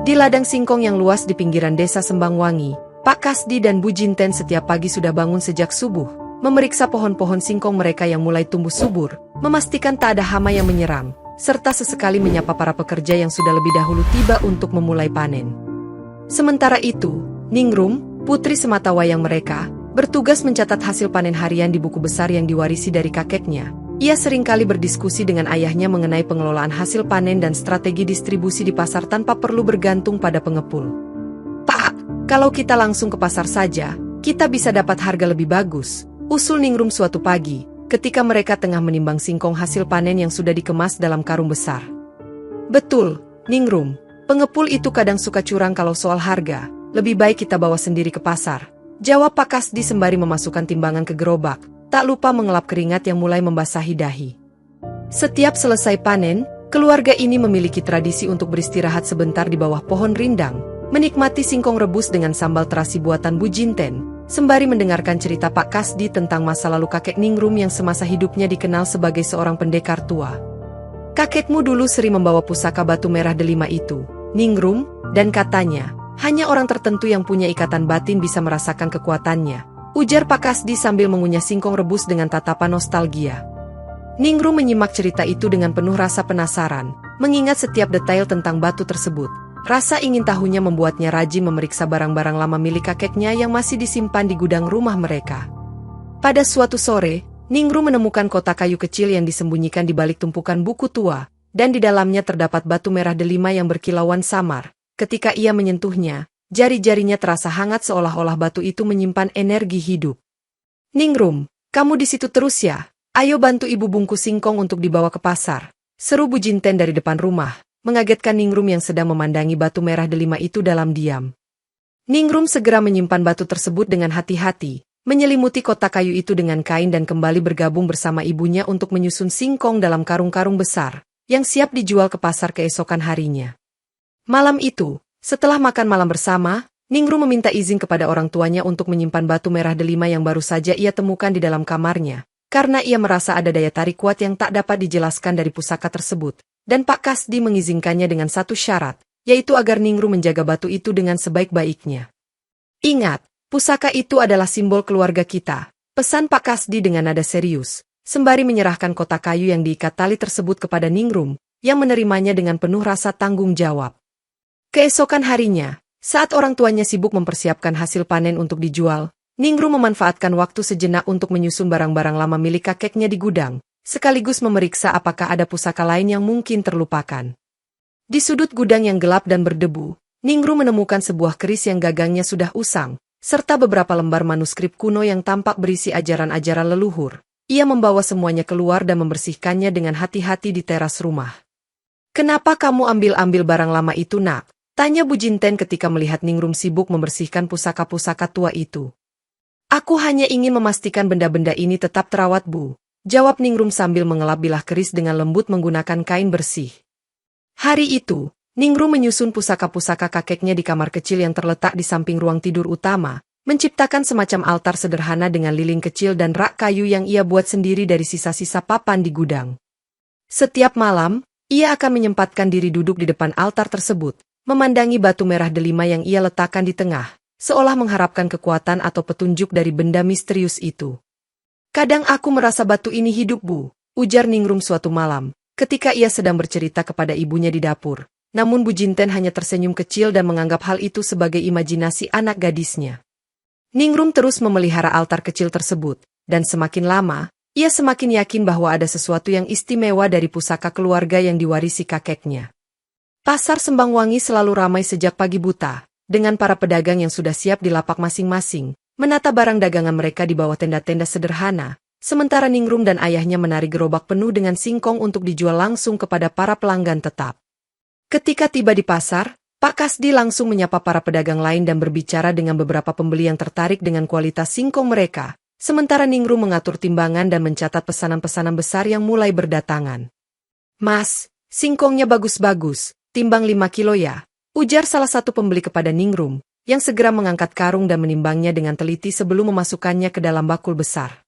Di ladang singkong yang luas di pinggiran desa Sembangwangi, Pak Kasdi dan Bu Jinten setiap pagi sudah bangun sejak subuh, memeriksa pohon-pohon singkong mereka yang mulai tumbuh subur, memastikan tak ada hama yang menyerang, serta sesekali menyapa para pekerja yang sudah lebih dahulu tiba untuk memulai panen. Sementara itu, Ningrum, putri sematawayang mereka, bertugas mencatat hasil panen harian di buku besar yang diwarisi dari kakeknya. Ia seringkali berdiskusi dengan ayahnya mengenai pengelolaan hasil panen dan strategi distribusi di pasar tanpa perlu bergantung pada pengepul. "Pak, kalau kita langsung ke pasar saja, kita bisa dapat harga lebih bagus," usul Ningrum suatu pagi, ketika mereka tengah menimbang singkong hasil panen yang sudah dikemas dalam karung besar. "Betul, Ningrum. Pengepul itu kadang suka curang kalau soal harga. Lebih baik kita bawa sendiri ke pasar," jawab Pak Kasdi sembari memasukkan timbangan ke gerobak, tak lupa mengelap keringat yang mulai membasahi dahi. Setiap selesai panen, keluarga ini memiliki tradisi untuk beristirahat sebentar di bawah pohon rindang, menikmati singkong rebus dengan sambal terasi buatan Bu Jinten, sembari mendengarkan cerita Pak Kasdi tentang masa lalu kakek Ningrum yang semasa hidupnya dikenal sebagai seorang pendekar tua. "Kakekmu dulu sering membawa pusaka batu merah delima itu, Ningrum, dan katanya, hanya orang tertentu yang punya ikatan batin bisa merasakan kekuatannya," ujar Pak Kasdi sambil mengunyah singkong rebus dengan tatapan nostalgia. Ningrum menyimak cerita itu dengan penuh rasa penasaran, mengingat setiap detail tentang batu tersebut. Rasa ingin tahunya membuatnya rajin memeriksa barang-barang lama milik kakeknya yang masih disimpan di gudang rumah mereka. Pada suatu sore, Ningrum menemukan kotak kayu kecil yang disembunyikan di balik tumpukan buku tua, dan di dalamnya terdapat batu merah delima yang berkilauan samar. Ketika ia menyentuhnya, jari-jarinya terasa hangat seolah-olah batu itu menyimpan energi hidup. "Ningrum, kamu di situ terus ya? Ayo bantu ibu bungkus singkong untuk dibawa ke pasar," seru Bu Jinten dari depan rumah, mengagetkan Ningrum yang sedang memandangi batu merah delima itu dalam diam. Ningrum segera menyimpan batu tersebut dengan hati-hati, menyelimuti kotak kayu itu dengan kain dan kembali bergabung bersama ibunya untuk menyusun singkong dalam karung-karung besar, yang siap dijual ke pasar keesokan harinya. Malam itu, setelah makan malam bersama, Ningrum meminta izin kepada orang tuanya untuk menyimpan batu merah delima yang baru saja ia temukan di dalam kamarnya, karena ia merasa ada daya tarik kuat yang tak dapat dijelaskan dari pusaka tersebut, dan Pak Kasdi mengizinkannya dengan satu syarat, yaitu agar Ningrum menjaga batu itu dengan sebaik-baiknya. "Ingat, pusaka itu adalah simbol keluarga kita," pesan Pak Kasdi dengan nada serius, sembari menyerahkan kotak kayu yang diikat tali tersebut kepada Ningrum, yang menerimanya dengan penuh rasa tanggung jawab. Keesokan harinya, saat orang tuanya sibuk mempersiapkan hasil panen untuk dijual, Ningrum memanfaatkan waktu sejenak untuk menyusun barang-barang lama milik kakeknya di gudang, sekaligus memeriksa apakah ada pusaka lain yang mungkin terlupakan. Di sudut gudang yang gelap dan berdebu, Ningrum menemukan sebuah keris yang gagangnya sudah usang, serta beberapa lembar manuskrip kuno yang tampak berisi ajaran-ajaran leluhur. Ia membawa semuanya keluar dan membersihkannya dengan hati-hati di teras rumah. "Kenapa kamu ambil-ambil barang lama itu, Nak?" tanya Bu Jinten ketika melihat Ningrum sibuk membersihkan pusaka-pusaka tua itu. "Aku hanya ingin memastikan benda-benda ini tetap terawat, Bu," jawab Ningrum sambil mengelap bilah keris dengan lembut menggunakan kain bersih. Hari itu, Ningrum menyusun pusaka-pusaka kakeknya di kamar kecil yang terletak di samping ruang tidur utama, menciptakan semacam altar sederhana dengan lilin kecil dan rak kayu yang ia buat sendiri dari sisa-sisa papan di gudang. Setiap malam, ia akan menyempatkan diri duduk di depan altar tersebut, memandangi batu merah delima yang ia letakkan di tengah, seolah mengharapkan kekuatan atau petunjuk dari benda misterius itu. "Kadang aku merasa batu ini hidup, Bu," ujar Ningrum suatu malam, ketika ia sedang bercerita kepada ibunya di dapur. Namun Bu Jinten hanya tersenyum kecil dan menganggap hal itu sebagai imajinasi anak gadisnya. Ningrum terus memelihara altar kecil tersebut, dan semakin lama, ia semakin yakin bahwa ada sesuatu yang istimewa dari pusaka keluarga yang diwarisi kakeknya. Pasar Sembangwangi selalu ramai sejak pagi buta, dengan para pedagang yang sudah siap di lapak masing-masing, menata barang dagangan mereka di bawah tenda-tenda sederhana, sementara Ningrum dan ayahnya menarik gerobak penuh dengan singkong untuk dijual langsung kepada para pelanggan tetap. Ketika tiba di pasar, Pak Kasdi langsung menyapa para pedagang lain dan berbicara dengan beberapa pembeli yang tertarik dengan kualitas singkong mereka, sementara Ningrum mengatur timbangan dan mencatat pesanan-pesanan besar yang mulai berdatangan. "Mas, singkongnya bagus-bagus. Timbang 5 kilo ya," ujar salah satu pembeli kepada Ningrum, yang segera mengangkat karung dan menimbangnya dengan teliti sebelum memasukkannya ke dalam bakul besar.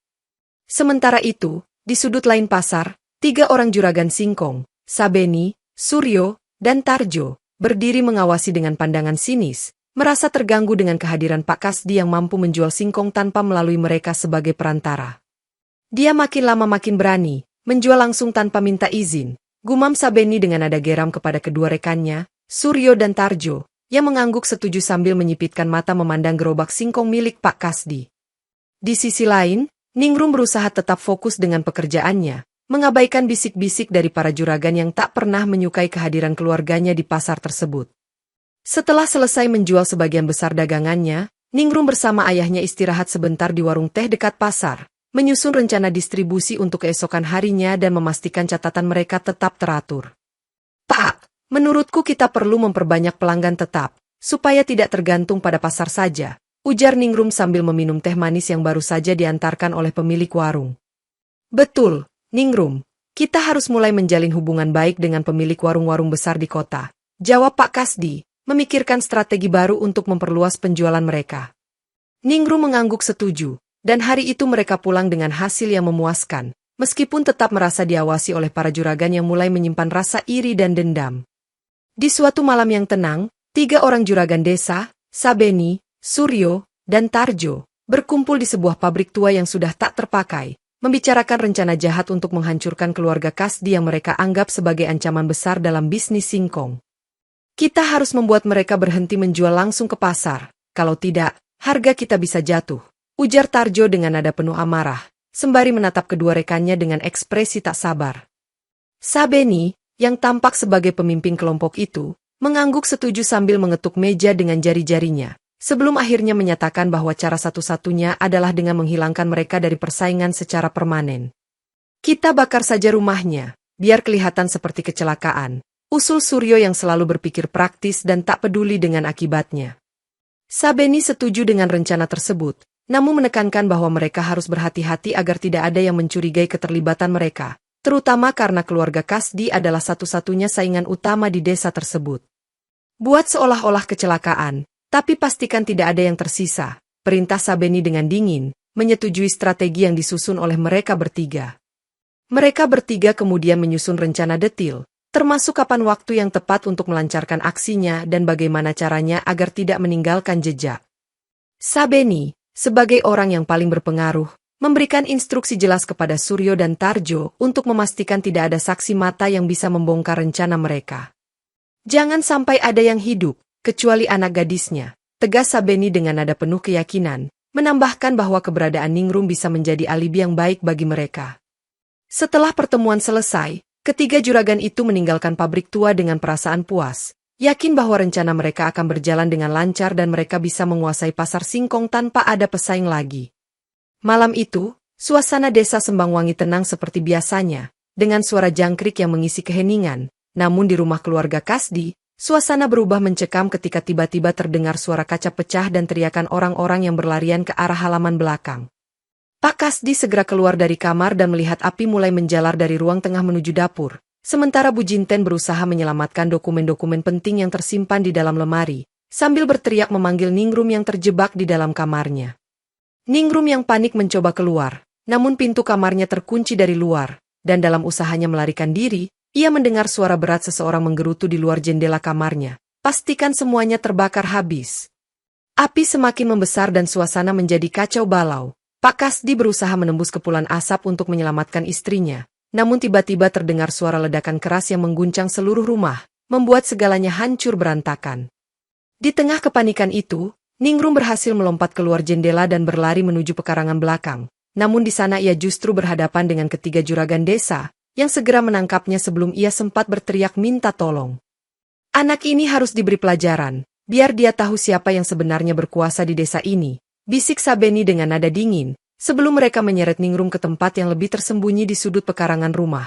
Sementara itu, di sudut lain pasar, 3 orang juragan singkong, Sabeni, Suryo, dan Tarjo, berdiri mengawasi dengan pandangan sinis, merasa terganggu dengan kehadiran Pak Kasdi yang mampu menjual singkong tanpa melalui mereka sebagai perantara. Dia makin lama makin berani, menjual langsung tanpa minta izin, gumam Sabeni dengan nada geram kepada kedua rekannya, Suryo dan Tarjo, yang mengangguk setuju sambil menyipitkan mata memandang gerobak singkong milik Pak Kasdi. Di sisi lain, Ningrum berusaha tetap fokus dengan pekerjaannya, mengabaikan bisik-bisik dari para juragan yang tak pernah menyukai kehadiran keluarganya di pasar tersebut. Setelah selesai menjual sebagian besar dagangannya, Ningrum bersama ayahnya istirahat sebentar di warung teh dekat pasar, menyusun rencana distribusi untuk keesokan harinya dan memastikan catatan mereka tetap teratur. Pak, menurutku kita perlu memperbanyak pelanggan tetap, supaya tidak tergantung pada pasar saja, ujar Ningrum sambil meminum teh manis yang baru saja diantarkan oleh pemilik warung. Betul, Ningrum, kita harus mulai menjalin hubungan baik dengan pemilik warung-warung besar di kota, jawab Pak Kasdi, memikirkan strategi baru untuk memperluas penjualan mereka. Ningrum mengangguk setuju, dan hari itu mereka pulang dengan hasil yang memuaskan, meskipun tetap merasa diawasi oleh para juragan yang mulai menyimpan rasa iri dan dendam. Di suatu malam yang tenang, 3 orang juragan desa, Sabeni, Suryo, dan Tarjo, berkumpul di sebuah pabrik tua yang sudah tak terpakai, membicarakan rencana jahat untuk menghancurkan keluarga Kasdi yang mereka anggap sebagai ancaman besar dalam bisnis singkong. Kita harus membuat mereka berhenti menjual langsung ke pasar, kalau tidak, harga kita bisa jatuh, ujar Tarjo dengan nada penuh amarah, sembari menatap kedua rekannya dengan ekspresi tak sabar. Sabeni, yang tampak sebagai pemimpin kelompok itu, mengangguk setuju sambil mengetuk meja dengan jari-jarinya, sebelum akhirnya menyatakan bahwa cara satu-satunya adalah dengan menghilangkan mereka dari persaingan secara permanen. Kita bakar saja rumahnya, biar kelihatan seperti kecelakaan, usul Suryo yang selalu berpikir praktis dan tak peduli dengan akibatnya. Sabeni setuju dengan rencana tersebut, namun menekankan bahwa mereka harus berhati-hati agar tidak ada yang mencurigai keterlibatan mereka, terutama karena keluarga Kasdi adalah satu-satunya saingan utama di desa tersebut. Buat seolah-olah kecelakaan, tapi pastikan tidak ada yang tersisa, perintah Sabeni dengan dingin, menyetujui strategi yang disusun oleh mereka bertiga. Mereka bertiga kemudian menyusun rencana detil, termasuk kapan waktu yang tepat untuk melancarkan aksinya dan bagaimana caranya agar tidak meninggalkan jejak. Sabeni, sebagai orang yang paling berpengaruh, memberikan instruksi jelas kepada Suryo dan Tarjo untuk memastikan tidak ada saksi mata yang bisa membongkar rencana mereka. Jangan sampai ada yang hidup, kecuali anak gadisnya, tegas Sabeni dengan nada penuh keyakinan, menambahkan bahwa keberadaan Ningrum bisa menjadi alibi yang baik bagi mereka. Setelah pertemuan selesai, ketiga juragan itu meninggalkan pabrik tua dengan perasaan puas, yakin bahwa rencana mereka akan berjalan dengan lancar dan mereka bisa menguasai pasar singkong tanpa ada pesaing lagi. Malam itu, suasana desa Sembangwangi tenang seperti biasanya, dengan suara jangkrik yang mengisi keheningan, namun di rumah keluarga Kasdi, suasana berubah mencekam ketika tiba-tiba terdengar suara kaca pecah dan teriakan orang-orang yang berlarian ke arah halaman belakang. Pak Kasdi segera keluar dari kamar dan melihat api mulai menjalar dari ruang tengah menuju dapur, sementara Bu Jinten berusaha menyelamatkan dokumen-dokumen penting yang tersimpan di dalam lemari, sambil berteriak memanggil Ningrum yang terjebak di dalam kamarnya. Ningrum yang panik mencoba keluar, namun pintu kamarnya terkunci dari luar, dan dalam usahanya melarikan diri, ia mendengar suara berat seseorang menggerutu di luar jendela kamarnya. Pastikan semuanya terbakar habis. Api semakin membesar dan suasana menjadi kacau balau. Pak Kasdi berusaha menembus kepulan asap untuk menyelamatkan istrinya, namun tiba-tiba terdengar suara ledakan keras yang mengguncang seluruh rumah, membuat segalanya hancur berantakan. Di tengah kepanikan itu, Ningrum berhasil melompat keluar jendela dan berlari menuju pekarangan belakang, namun di sana ia justru berhadapan dengan ketiga juragan desa, yang segera menangkapnya sebelum ia sempat berteriak minta tolong. Anak ini harus diberi pelajaran, biar dia tahu siapa yang sebenarnya berkuasa di desa ini, bisik Sabeni dengan nada dingin, sebelum mereka menyeret Ningrum ke tempat yang lebih tersembunyi di sudut pekarangan rumah.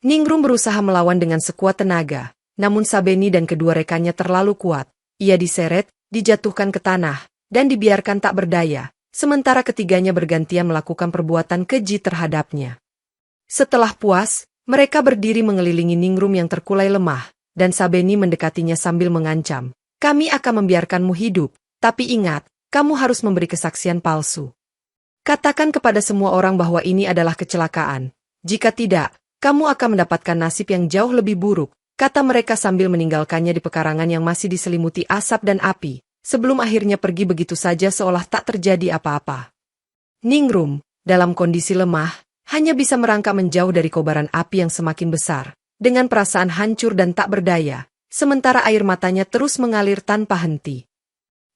Ningrum berusaha melawan dengan sekuat tenaga, namun Sabeni dan kedua rekannya terlalu kuat, ia diseret, dijatuhkan ke tanah, dan dibiarkan tak berdaya, sementara ketiganya bergantian melakukan perbuatan keji terhadapnya. Setelah puas, mereka berdiri mengelilingi Ningrum yang terkulai lemah, dan Sabeni mendekatinya sambil mengancam, "Kami akan membiarkanmu hidup, tapi ingat, kamu harus memberi kesaksian palsu. Katakan kepada semua orang bahwa ini adalah kecelakaan. Jika tidak, kamu akan mendapatkan nasib yang jauh lebih buruk, kata mereka sambil meninggalkannya di pekarangan yang masih diselimuti asap dan api, sebelum akhirnya pergi begitu saja seolah tak terjadi apa-apa. Ningrum, dalam kondisi lemah, hanya bisa merangkak menjauh dari kobaran api yang semakin besar, dengan perasaan hancur dan tak berdaya, sementara air matanya terus mengalir tanpa henti.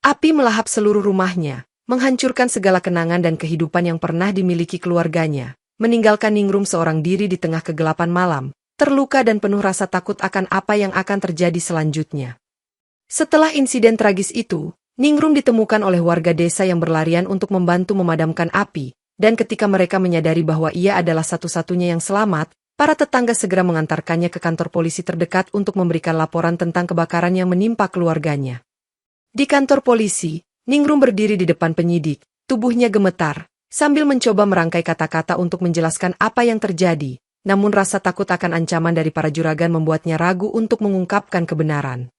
Api melahap seluruh rumahnya, menghancurkan segala kenangan dan kehidupan yang pernah dimiliki keluarganya, meninggalkan Ningrum seorang diri di tengah kegelapan malam, terluka dan penuh rasa takut akan apa yang akan terjadi selanjutnya. Setelah insiden tragis itu, Ningrum ditemukan oleh warga desa yang berlarian untuk membantu memadamkan api, dan ketika mereka menyadari bahwa ia adalah satu-satunya yang selamat, para tetangga segera mengantarkannya ke kantor polisi terdekat untuk memberikan laporan tentang kebakaran yang menimpa keluarganya. Di kantor polisi, Ningrum berdiri di depan penyidik, tubuhnya gemetar, sambil mencoba merangkai kata-kata untuk menjelaskan apa yang terjadi, namun rasa takut akan ancaman dari para juragan membuatnya ragu untuk mengungkapkan kebenaran.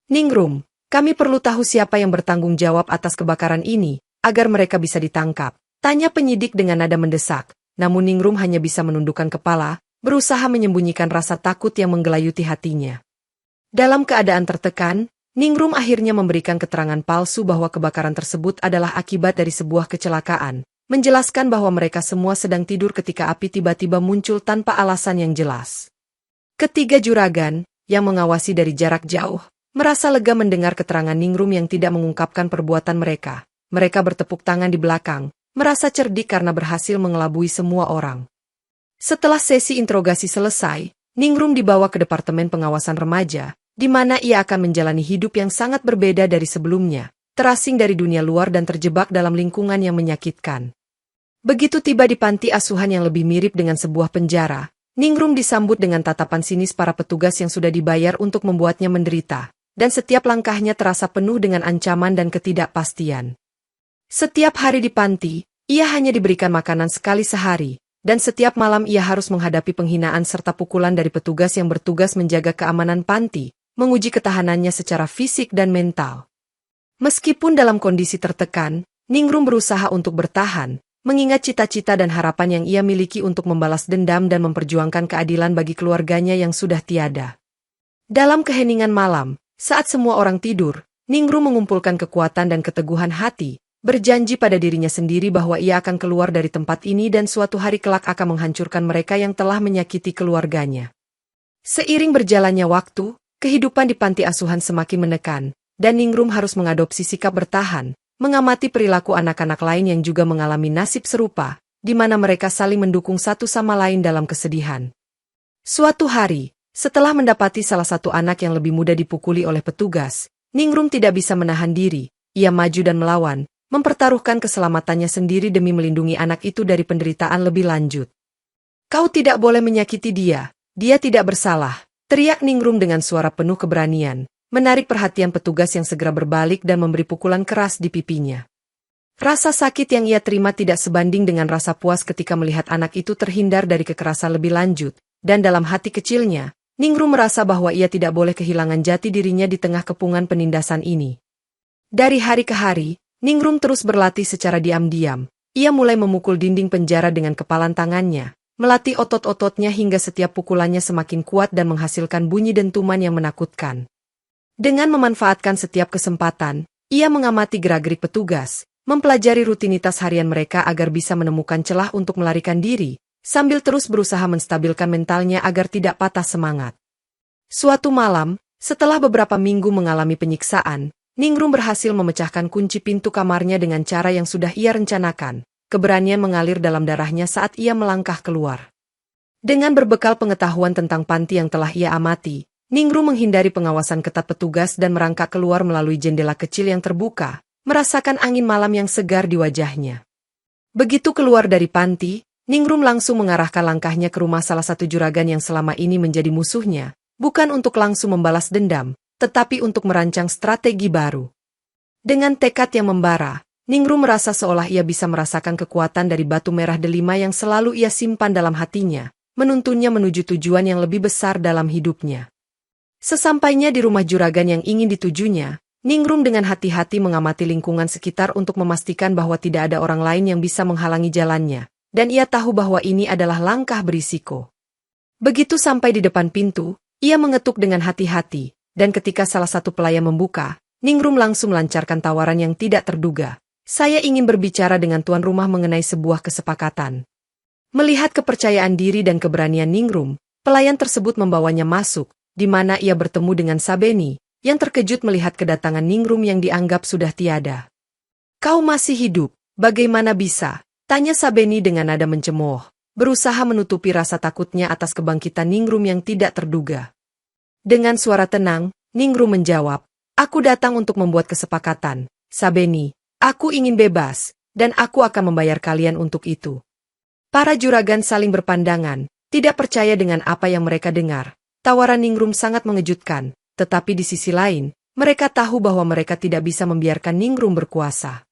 Ningrum, kami perlu tahu siapa yang bertanggung jawab atas kebakaran ini, agar mereka bisa ditangkap, tanya penyidik dengan nada mendesak, namun Ningrum hanya bisa menundukkan kepala, berusaha menyembunyikan rasa takut yang menggelayuti hatinya. Dalam keadaan tertekan, Ningrum akhirnya memberikan keterangan palsu bahwa kebakaran tersebut adalah akibat dari sebuah kecelakaan, menjelaskan bahwa mereka semua sedang tidur ketika api tiba-tiba muncul tanpa alasan yang jelas. Ketiga juragan, yang mengawasi dari jarak jauh, merasa lega mendengar keterangan Ningrum yang tidak mengungkapkan perbuatan mereka. Mereka bertepuk tangan di belakang, merasa cerdik karena berhasil mengelabui semua orang. Setelah sesi interogasi selesai, Ningrum dibawa ke Departemen Pengawasan Remaja, di mana ia akan menjalani hidup yang sangat berbeda dari sebelumnya, terasing dari dunia luar dan terjebak dalam lingkungan yang menyakitkan. Begitu tiba di panti asuhan yang lebih mirip dengan sebuah penjara, Ningrum disambut dengan tatapan sinis para petugas yang sudah dibayar untuk membuatnya menderita, dan setiap langkahnya terasa penuh dengan ancaman dan ketidakpastian. Setiap hari di panti, ia hanya diberikan makanan sekali sehari, dan setiap malam ia harus menghadapi penghinaan serta pukulan dari petugas yang bertugas menjaga keamanan panti, menguji ketahanannya secara fisik dan mental. Meskipun dalam kondisi tertekan, Ningrum berusaha untuk bertahan, mengingat cita-cita dan harapan yang ia miliki untuk membalas dendam dan memperjuangkan keadilan bagi keluarganya yang sudah tiada. Dalam keheningan malam, saat semua orang tidur, Ningrum mengumpulkan kekuatan dan keteguhan hati, berjanji pada dirinya sendiri bahwa ia akan keluar dari tempat ini dan suatu hari kelak akan menghancurkan mereka yang telah menyakiti keluarganya. Seiring berjalannya waktu, kehidupan di panti asuhan semakin menekan, dan Ningrum harus mengadopsi sikap bertahan, mengamati perilaku anak-anak lain yang juga mengalami nasib serupa, di mana mereka saling mendukung satu sama lain dalam kesedihan. Suatu hari, setelah mendapati salah satu anak yang lebih muda dipukuli oleh petugas, Ningrum tidak bisa menahan diri, ia maju dan melawan, mempertaruhkan keselamatannya sendiri demi melindungi anak itu dari penderitaan lebih lanjut. "Kau tidak boleh menyakiti dia tidak bersalah," teriak Ningrum dengan suara penuh keberanian, menarik perhatian petugas yang segera berbalik dan memberi pukulan keras di pipinya. Rasa sakit yang ia terima tidak sebanding dengan rasa puas ketika melihat anak itu terhindar dari kekerasan lebih lanjut, dan dalam hati kecilnya, Ningrum merasa bahwa ia tidak boleh kehilangan jati dirinya di tengah kepungan penindasan ini. Dari hari ke hari, Ningrum terus berlatih secara diam-diam. Ia mulai memukul dinding penjara dengan kepalan tangannya, melatih otot-ototnya hingga setiap pukulannya semakin kuat dan menghasilkan bunyi dentuman yang menakutkan. Dengan memanfaatkan setiap kesempatan, ia mengamati gerak-gerik petugas, mempelajari rutinitas harian mereka agar bisa menemukan celah untuk melarikan diri, sambil terus berusaha menstabilkan mentalnya agar tidak patah semangat. Suatu malam, setelah beberapa minggu mengalami penyiksaan, Ningrum berhasil memecahkan kunci pintu kamarnya dengan cara yang sudah ia rencanakan. Keberanian mengalir dalam darahnya saat ia melangkah keluar. Dengan berbekal pengetahuan tentang panti yang telah ia amati, Ningrum menghindari pengawasan ketat petugas dan merangkak keluar melalui jendela kecil yang terbuka, merasakan angin malam yang segar di wajahnya. Begitu keluar dari panti, Ningrum langsung mengarahkan langkahnya ke rumah salah satu juragan yang selama ini menjadi musuhnya, bukan untuk langsung membalas dendam, tetapi untuk merancang strategi baru. Dengan tekad yang membara, Ningrum merasa seolah ia bisa merasakan kekuatan dari batu merah delima yang selalu ia simpan dalam hatinya, menuntunnya menuju tujuan yang lebih besar dalam hidupnya. Sesampainya di rumah juragan yang ingin ditujunya, Ningrum dengan hati-hati mengamati lingkungan sekitar untuk memastikan bahwa tidak ada orang lain yang bisa menghalangi jalannya, dan ia tahu bahwa ini adalah langkah berisiko. Begitu sampai di depan pintu, Ia mengetuk dengan hati-hati, dan ketika salah satu pelayan membuka, Ningrum langsung melancarkan tawaran yang tidak terduga. Saya ingin berbicara dengan tuan rumah mengenai sebuah kesepakatan. Melihat kepercayaan diri dan keberanian Ningrum, pelayan tersebut membawanya masuk, di mana ia bertemu dengan Sabeni, yang terkejut melihat kedatangan Ningrum yang dianggap sudah tiada. Kau masih hidup, bagaimana bisa? Tanya Sabeni dengan nada mencemooh, berusaha menutupi rasa takutnya atas kebangkitan Ningrum yang tidak terduga. Dengan suara tenang, Ningrum menjawab, aku datang untuk membuat kesepakatan, Sabeni, aku ingin bebas, dan aku akan membayar kalian untuk itu. Para juragan saling berpandangan, tidak percaya dengan apa yang mereka dengar. Tawaran Ningrum sangat mengejutkan, tetapi di sisi lain, mereka tahu bahwa mereka tidak bisa membiarkan Ningrum berkuasa.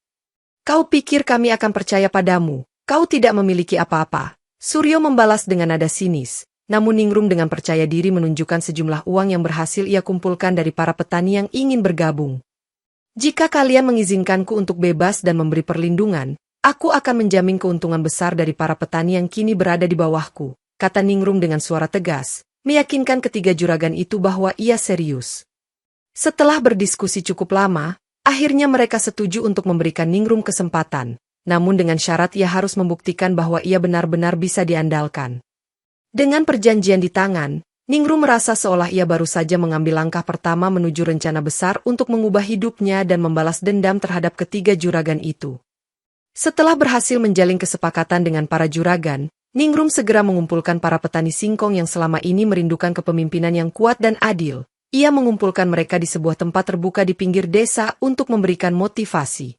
Kau pikir kami akan percaya padamu, kau tidak memiliki apa-apa. Suryo membalas dengan nada sinis. Namun Ningrum dengan percaya diri menunjukkan sejumlah uang yang berhasil ia kumpulkan dari para petani yang ingin bergabung. Jika kalian mengizinkanku untuk bebas dan memberi perlindungan, aku akan menjamin keuntungan besar dari para petani yang kini berada di bawahku, kata Ningrum dengan suara tegas, meyakinkan ketiga juragan itu bahwa ia serius. Setelah berdiskusi cukup lama, akhirnya mereka setuju untuk memberikan Ningrum kesempatan, namun dengan syarat ia harus membuktikan bahwa ia benar-benar bisa diandalkan. Dengan perjanjian di tangan, Ningrum merasa seolah ia baru saja mengambil langkah pertama menuju rencana besar untuk mengubah hidupnya dan membalas dendam terhadap ketiga juragan itu. Setelah berhasil menjalin kesepakatan dengan para juragan, Ningrum segera mengumpulkan para petani singkong yang selama ini merindukan kepemimpinan yang kuat dan adil. Ia mengumpulkan mereka di sebuah tempat terbuka di pinggir desa untuk memberikan motivasi.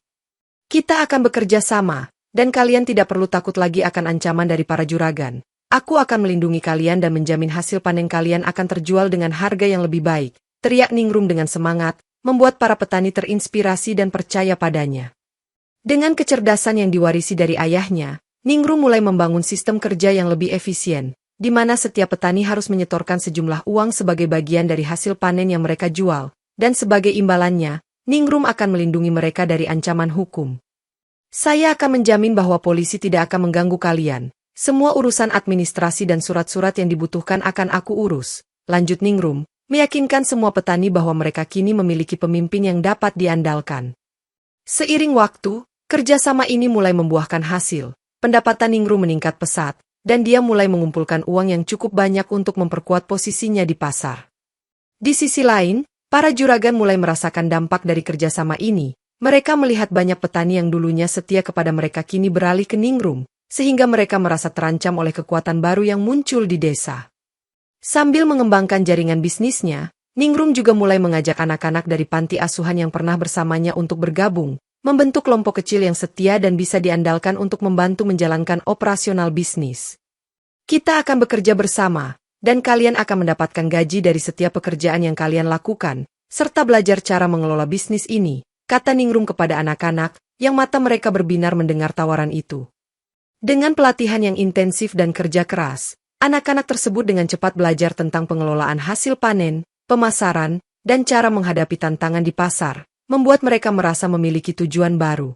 Kita akan bekerja sama, dan kalian tidak perlu takut lagi akan ancaman dari para juragan. Aku akan melindungi kalian dan menjamin hasil panen kalian akan terjual dengan harga yang lebih baik, teriak Ningrum dengan semangat, membuat para petani terinspirasi dan percaya padanya. Dengan kecerdasan yang diwarisi dari ayahnya, Ningrum mulai membangun sistem kerja yang lebih efisien, di mana setiap petani harus menyetorkan sejumlah uang sebagai bagian dari hasil panen yang mereka jual, dan sebagai imbalannya, Ningrum akan melindungi mereka dari ancaman hukum. Saya akan menjamin bahwa polisi tidak akan mengganggu kalian. Semua urusan administrasi dan surat-surat yang dibutuhkan akan aku urus, lanjut Ningrum, meyakinkan semua petani bahwa mereka kini memiliki pemimpin yang dapat diandalkan. Seiring waktu, kerjasama ini mulai membuahkan hasil, pendapatan Ningrum meningkat pesat, dan dia mulai mengumpulkan uang yang cukup banyak untuk memperkuat posisinya di pasar. Di sisi lain, para juragan mulai merasakan dampak dari kerjasama ini. Mereka melihat banyak petani yang dulunya setia kepada mereka kini beralih ke Ningrum, sehingga mereka merasa terancam oleh kekuatan baru yang muncul di desa. Sambil mengembangkan jaringan bisnisnya, Ningrum juga mulai mengajak anak-anak dari panti asuhan yang pernah bersamanya untuk bergabung, membentuk kelompok kecil yang setia dan bisa diandalkan untuk membantu menjalankan operasional bisnis. Kita akan bekerja bersama, dan kalian akan mendapatkan gaji dari setiap pekerjaan yang kalian lakukan, serta belajar cara mengelola bisnis ini, kata Ningrum kepada anak-anak, yang mata mereka berbinar mendengar tawaran itu. Dengan pelatihan yang intensif dan kerja keras, anak-anak tersebut dengan cepat belajar tentang pengelolaan hasil panen, pemasaran, dan cara menghadapi tantangan di pasar, membuat mereka merasa memiliki tujuan baru.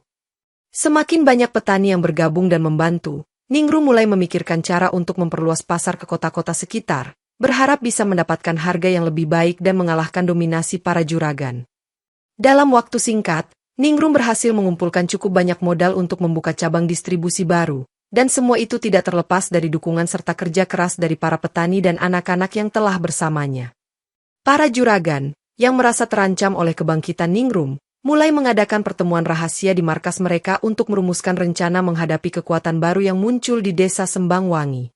Semakin banyak petani yang bergabung dan membantu, Ningrum mulai memikirkan cara untuk memperluas pasar ke kota-kota sekitar, berharap bisa mendapatkan harga yang lebih baik dan mengalahkan dominasi para juragan. Dalam waktu singkat, Ningrum berhasil mengumpulkan cukup banyak modal untuk membuka cabang distribusi baru. Dan semua itu tidak terlepas dari dukungan serta kerja keras dari para petani dan anak-anak yang telah bersamanya. Para juragan, yang merasa terancam oleh kebangkitan Ningrum, mulai mengadakan pertemuan rahasia di markas mereka untuk merumuskan rencana menghadapi kekuatan baru yang muncul di desa Sembangwangi.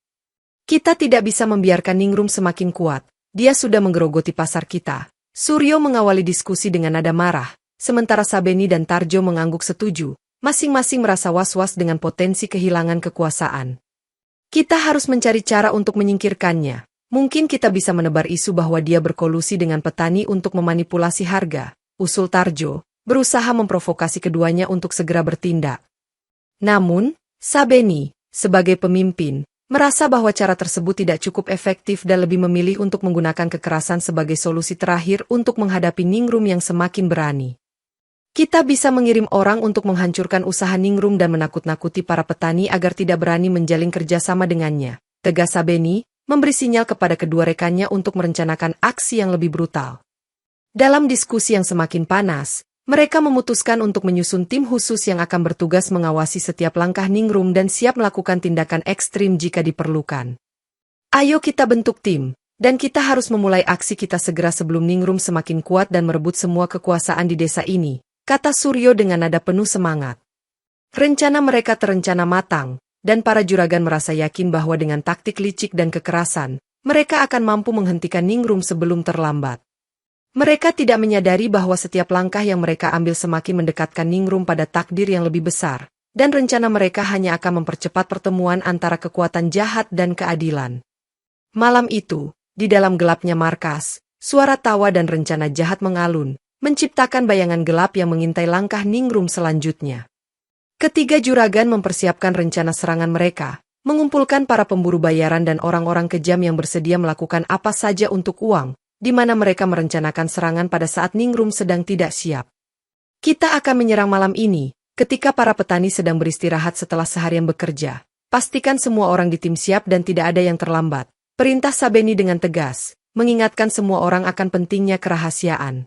Kita tidak bisa membiarkan Ningrum semakin kuat, dia sudah menggerogoti pasar kita. Suryo mengawali diskusi dengan nada marah, sementara Sabeni dan Tarjo mengangguk setuju. Masing-masing merasa was-was dengan potensi kehilangan kekuasaan. Kita harus mencari cara untuk menyingkirkannya. Mungkin kita bisa menebar isu bahwa dia berkolusi dengan petani untuk memanipulasi harga, usul Tarjo, berusaha memprovokasi keduanya untuk segera bertindak. Namun, Sabeni, sebagai pemimpin, merasa bahwa cara tersebut tidak cukup efektif dan lebih memilih untuk menggunakan kekerasan sebagai solusi terakhir untuk menghadapi Ningrum yang semakin berani. Kita bisa mengirim orang untuk menghancurkan usaha Ningrum dan menakut-nakuti para petani agar tidak berani menjalin kerjasama dengannya, tegas Sabeni, memberi sinyal kepada kedua rekannya untuk merencanakan aksi yang lebih brutal. Dalam diskusi yang semakin panas, mereka memutuskan untuk menyusun tim khusus yang akan bertugas mengawasi setiap langkah Ningrum dan siap melakukan tindakan ekstrim jika diperlukan. Ayo kita bentuk tim, dan kita harus memulai aksi kita segera sebelum Ningrum semakin kuat dan merebut semua kekuasaan di desa ini, kata Suryo dengan nada penuh semangat. Rencana mereka terencana matang, dan para juragan merasa yakin bahwa dengan taktik licik dan kekerasan, mereka akan mampu menghentikan Ningrum sebelum terlambat. Mereka tidak menyadari bahwa setiap langkah yang mereka ambil semakin mendekatkan Ningrum pada takdir yang lebih besar, dan rencana mereka hanya akan mempercepat pertemuan antara kekuatan jahat dan keadilan. Malam itu, di dalam gelapnya markas, suara tawa dan rencana jahat mengalun, menciptakan bayangan gelap yang mengintai langkah Ningrum selanjutnya. Ketiga juragan mempersiapkan rencana serangan mereka, mengumpulkan para pemburu bayaran dan orang-orang kejam yang bersedia melakukan apa saja untuk uang, di mana mereka merencanakan serangan pada saat Ningrum sedang tidak siap. Kita akan menyerang malam ini, ketika para petani sedang beristirahat setelah seharian bekerja. Pastikan semua orang di tim siap dan tidak ada yang terlambat. Perintah Sabeni dengan tegas, mengingatkan semua orang akan pentingnya kerahasiaan.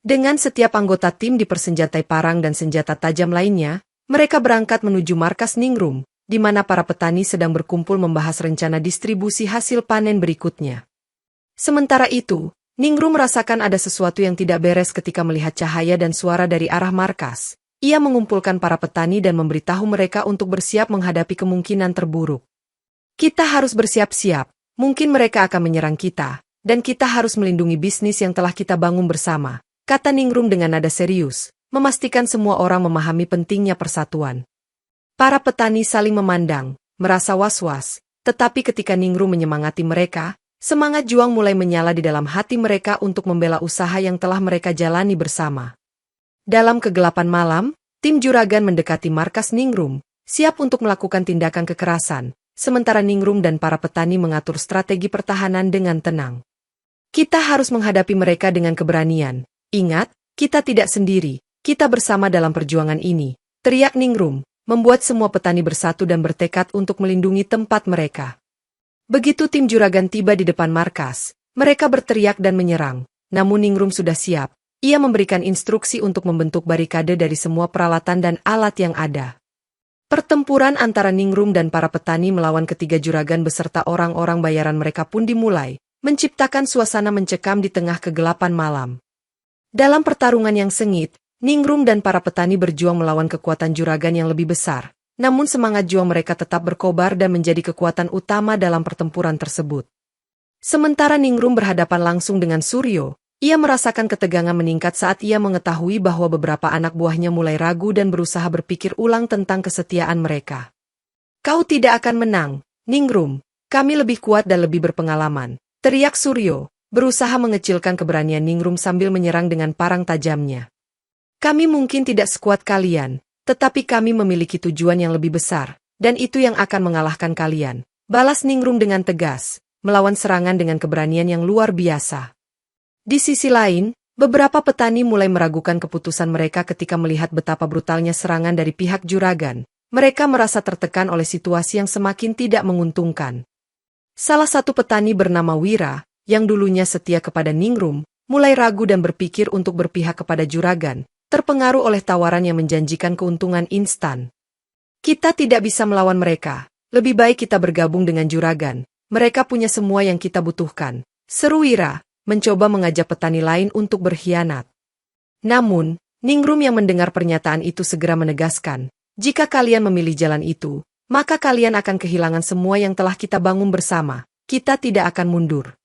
Dengan setiap anggota tim dipersenjatai parang dan senjata tajam lainnya, mereka berangkat menuju markas Ningrum, di mana para petani sedang berkumpul membahas rencana distribusi hasil panen berikutnya. Sementara itu, Ningrum merasakan ada sesuatu yang tidak beres ketika melihat cahaya dan suara dari arah markas. Ia mengumpulkan para petani dan memberitahu mereka untuk bersiap menghadapi kemungkinan terburuk. Kita harus bersiap-siap, mungkin mereka akan menyerang kita, dan kita harus melindungi bisnis yang telah kita bangun bersama, kata Ningrum dengan nada serius, memastikan semua orang memahami pentingnya persatuan. Para petani saling memandang, merasa was-was, tetapi ketika Ningrum menyemangati mereka, semangat juang mulai menyala di dalam hati mereka untuk membela usaha yang telah mereka jalani bersama. Dalam kegelapan malam, tim juragan mendekati markas Ningrum, siap untuk melakukan tindakan kekerasan, sementara Ningrum dan para petani mengatur strategi pertahanan dengan tenang. Kita harus menghadapi mereka dengan keberanian. Ingat, kita tidak sendiri, kita bersama dalam perjuangan ini, teriak Ningrum, membuat semua petani bersatu dan bertekad untuk melindungi tempat mereka. Begitu tim juragan tiba di depan markas, mereka berteriak dan menyerang, namun Ningrum sudah siap. Ia memberikan instruksi untuk membentuk barikade dari semua peralatan dan alat yang ada. Pertempuran antara Ningrum dan para petani melawan ketiga juragan beserta orang-orang bayaran mereka pun dimulai, menciptakan suasana mencekam di tengah kegelapan malam. Dalam pertarungan yang sengit, Ningrum dan para petani berjuang melawan kekuatan juragan yang lebih besar. Namun semangat juang mereka tetap berkobar dan menjadi kekuatan utama dalam pertempuran tersebut. Sementara Ningrum berhadapan langsung dengan Suryo, ia merasakan ketegangan meningkat saat ia mengetahui bahwa beberapa anak buahnya mulai ragu dan berusaha berpikir ulang tentang kesetiaan mereka. Kau tidak akan menang, Ningrum, kami lebih kuat dan lebih berpengalaman, teriak Suryo, berusaha mengecilkan keberanian Ningrum sambil menyerang dengan parang tajamnya. Kami mungkin tidak sekuat kalian, tetapi kami memiliki tujuan yang lebih besar, dan itu yang akan mengalahkan kalian, balas Ningrum dengan tegas, melawan serangan dengan keberanian yang luar biasa. Di sisi lain, beberapa petani mulai meragukan keputusan mereka ketika melihat betapa brutalnya serangan dari pihak juragan. Mereka merasa tertekan oleh situasi yang semakin tidak menguntungkan. Salah satu petani bernama Wira, yang dulunya setia kepada Ningrum, mulai ragu dan berpikir untuk berpihak kepada juragan, terpengaruh oleh tawaran yang menjanjikan keuntungan instan. Kita tidak bisa melawan mereka, lebih baik kita bergabung dengan juragan, mereka punya semua yang kita butuhkan, seru Wira, mencoba mengajak petani lain untuk berkhianat. Namun, Ningrum yang mendengar pernyataan itu segera menegaskan, jika kalian memilih jalan itu, maka kalian akan kehilangan semua yang telah kita bangun bersama, kita tidak akan mundur.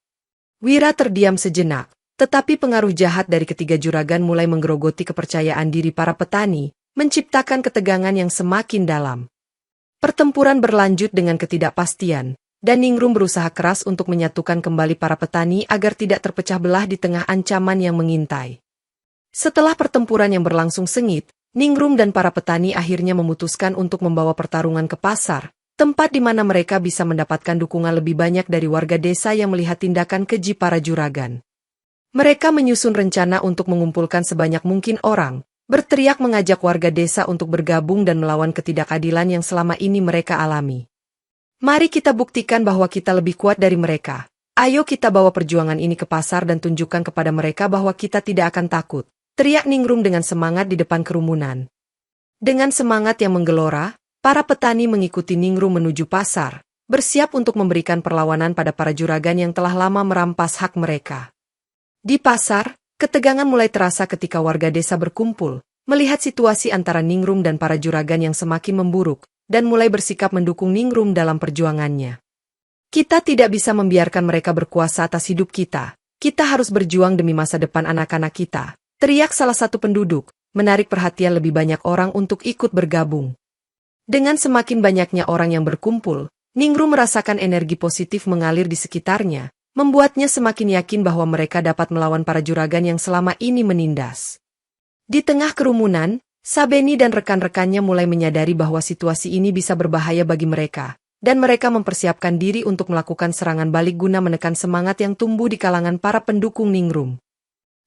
Wira terdiam sejenak. Tetapi pengaruh jahat dari ketiga juragan mulai menggerogoti kepercayaan diri para petani, menciptakan ketegangan yang semakin dalam. Pertempuran berlanjut dengan ketidakpastian, dan Ningrum berusaha keras untuk menyatukan kembali para petani agar tidak terpecah belah di tengah ancaman yang mengintai. Setelah pertempuran yang berlangsung sengit, Ningrum dan para petani akhirnya memutuskan untuk membawa pertarungan ke pasar, tempat di mana mereka bisa mendapatkan dukungan lebih banyak dari warga desa yang melihat tindakan keji para juragan. Mereka menyusun rencana untuk mengumpulkan sebanyak mungkin orang, berteriak mengajak warga desa untuk bergabung dan melawan ketidakadilan yang selama ini mereka alami. Mari kita buktikan bahwa kita lebih kuat dari mereka. Ayo kita bawa perjuangan ini ke pasar dan tunjukkan kepada mereka bahwa kita tidak akan takut. Teriak Ningrum dengan semangat di depan kerumunan. Dengan semangat yang menggelora, para petani mengikuti Ningrum menuju pasar, bersiap untuk memberikan perlawanan pada para juragan yang telah lama merampas hak mereka. Di pasar, ketegangan mulai terasa ketika warga desa berkumpul, melihat situasi antara Ningrum dan para juragan yang semakin memburuk, dan mulai bersikap mendukung Ningrum dalam perjuangannya. Kita tidak bisa membiarkan mereka berkuasa atas hidup kita. Kita harus berjuang demi masa depan anak-anak kita. Teriak salah satu penduduk, menarik perhatian lebih banyak orang untuk ikut bergabung. Dengan semakin banyaknya orang yang berkumpul, Ningrum merasakan energi positif mengalir di sekitarnya, membuatnya semakin yakin bahwa mereka dapat melawan para juragan yang selama ini menindas. Di tengah kerumunan, Sabeni dan rekan-rekannya mulai menyadari bahwa situasi ini bisa berbahaya bagi mereka. Dan mereka mempersiapkan diri untuk melakukan serangan balik guna menekan semangat yang tumbuh di kalangan para pendukung Ningrum.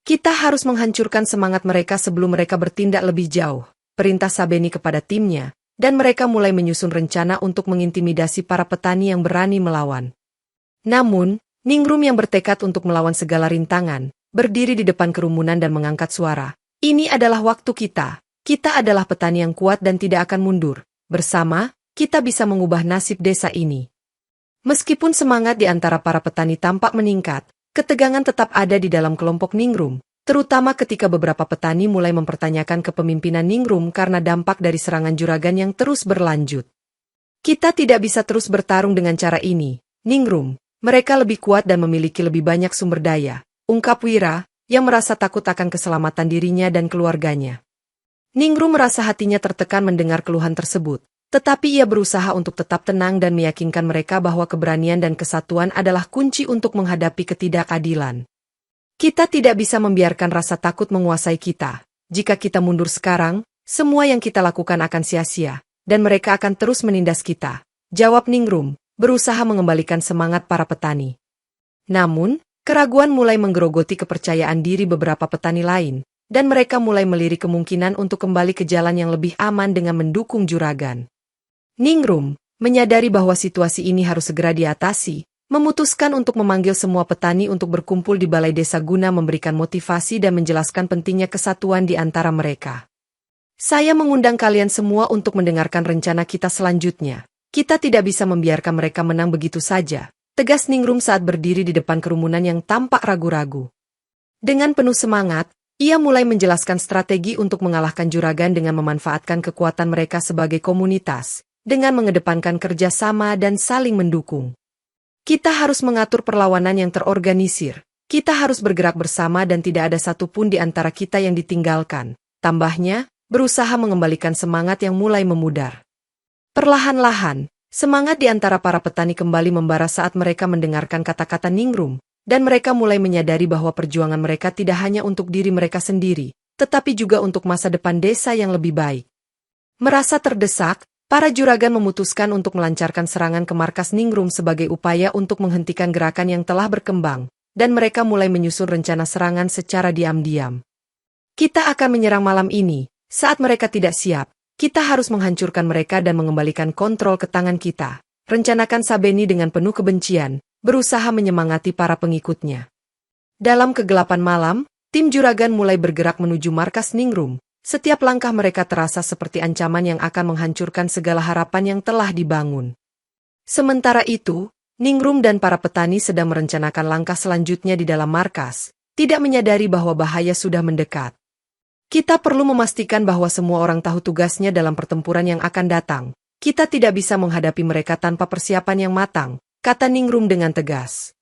Kita harus menghancurkan semangat mereka sebelum mereka bertindak lebih jauh, perintah Sabeni kepada timnya, dan mereka mulai menyusun rencana untuk mengintimidasi para petani yang berani melawan. Namun, Ningrum yang bertekad untuk melawan segala rintangan, berdiri di depan kerumunan dan mengangkat suara. Ini adalah waktu kita. Kita adalah petani yang kuat dan tidak akan mundur. Bersama, kita bisa mengubah nasib desa ini. Meskipun semangat di antara para petani tampak meningkat, ketegangan tetap ada di dalam kelompok Ningrum, terutama ketika beberapa petani mulai mempertanyakan kepemimpinan Ningrum karena dampak dari serangan juragan yang terus berlanjut. Kita tidak bisa terus bertarung dengan cara ini, Ningrum. Mereka lebih kuat dan memiliki lebih banyak sumber daya, ungkap Wira, yang merasa takut akan keselamatan dirinya dan keluarganya. Ningrum merasa hatinya tertekan mendengar keluhan tersebut. Tetapi ia berusaha untuk tetap tenang dan meyakinkan mereka bahwa keberanian dan kesatuan adalah kunci untuk menghadapi ketidakadilan. Kita tidak bisa membiarkan rasa takut menguasai kita. Jika kita mundur sekarang, semua yang kita lakukan akan sia-sia, dan mereka akan terus menindas kita. Jawab Ningrum, berusaha mengembalikan semangat para petani. Namun, keraguan mulai menggerogoti kepercayaan diri beberapa petani lain, dan mereka mulai melirik kemungkinan untuk kembali ke jalan yang lebih aman dengan mendukung juragan. Ningrum, menyadari bahwa situasi ini harus segera diatasi, memutuskan untuk memanggil semua petani untuk berkumpul di balai desa guna memberikan motivasi dan menjelaskan pentingnya kesatuan di antara mereka. Saya mengundang kalian semua untuk mendengarkan rencana kita selanjutnya. Kita tidak bisa membiarkan mereka menang begitu saja, tegas Ningrum saat berdiri di depan kerumunan yang tampak ragu-ragu. Dengan penuh semangat, ia mulai menjelaskan strategi untuk mengalahkan juragan dengan memanfaatkan kekuatan mereka sebagai komunitas, dengan mengedepankan kerjasama dan saling mendukung. Kita harus mengatur perlawanan yang terorganisir. Kita harus bergerak bersama dan tidak ada satupun di antara kita yang ditinggalkan. Tambahnya, berusaha mengembalikan semangat yang mulai memudar. Perlahan-lahan, semangat di antara para petani kembali membara saat mereka mendengarkan kata-kata Ningrum, dan mereka mulai menyadari bahwa perjuangan mereka tidak hanya untuk diri mereka sendiri, tetapi juga untuk masa depan desa yang lebih baik. Merasa terdesak, para juragan memutuskan untuk melancarkan serangan ke markas Ningrum sebagai upaya untuk menghentikan gerakan yang telah berkembang, dan mereka mulai menyusun rencana serangan secara diam-diam. Kita akan menyerang malam ini, saat mereka tidak siap, kita harus menghancurkan mereka dan mengembalikan kontrol ke tangan kita, rencanakan Sabeni dengan penuh kebencian, berusaha menyemangati para pengikutnya. Dalam kegelapan malam, tim juragan mulai bergerak menuju markas Ningrum. Setiap langkah mereka terasa seperti ancaman yang akan menghancurkan segala harapan yang telah dibangun. Sementara itu, Ningrum dan para petani sedang merencanakan langkah selanjutnya di dalam markas, tidak menyadari bahwa bahaya sudah mendekat. Kita perlu memastikan bahwa semua orang tahu tugasnya dalam pertempuran yang akan datang. Kita tidak bisa menghadapi mereka tanpa persiapan yang matang, kata Ningrum dengan tegas.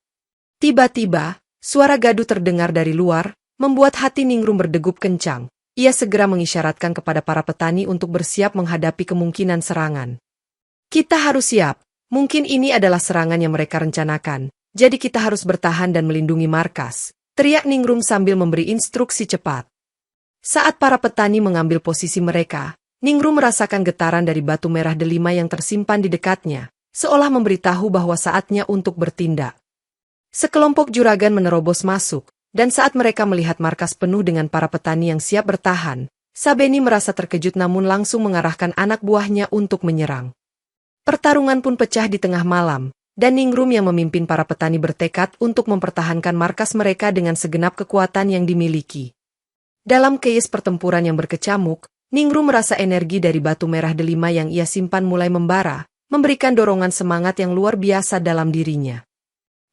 Tiba-tiba, suara gaduh terdengar dari luar, membuat hati Ningrum berdegup kencang. Ia segera mengisyaratkan kepada para petani untuk bersiap menghadapi kemungkinan serangan. Kita harus siap, mungkin ini adalah serangan yang mereka rencanakan, jadi kita harus bertahan dan melindungi markas, teriak Ningrum sambil memberi instruksi cepat. Saat para petani mengambil posisi mereka, Ningrum merasakan getaran dari batu merah delima yang tersimpan di dekatnya, seolah memberitahu bahwa saatnya untuk bertindak. Sekelompok juragan menerobos masuk, dan saat mereka melihat markas penuh dengan para petani yang siap bertahan, Sabeni merasa terkejut namun langsung mengarahkan anak buahnya untuk menyerang. Pertarungan pun pecah di tengah malam, dan Ningrum yang memimpin para petani bertekad untuk mempertahankan markas mereka dengan segenap kekuatan yang dimiliki. Dalam keis pertempuran yang berkecamuk, Ningrum merasa energi dari batu merah delima yang ia simpan mulai membara, memberikan dorongan semangat yang luar biasa dalam dirinya.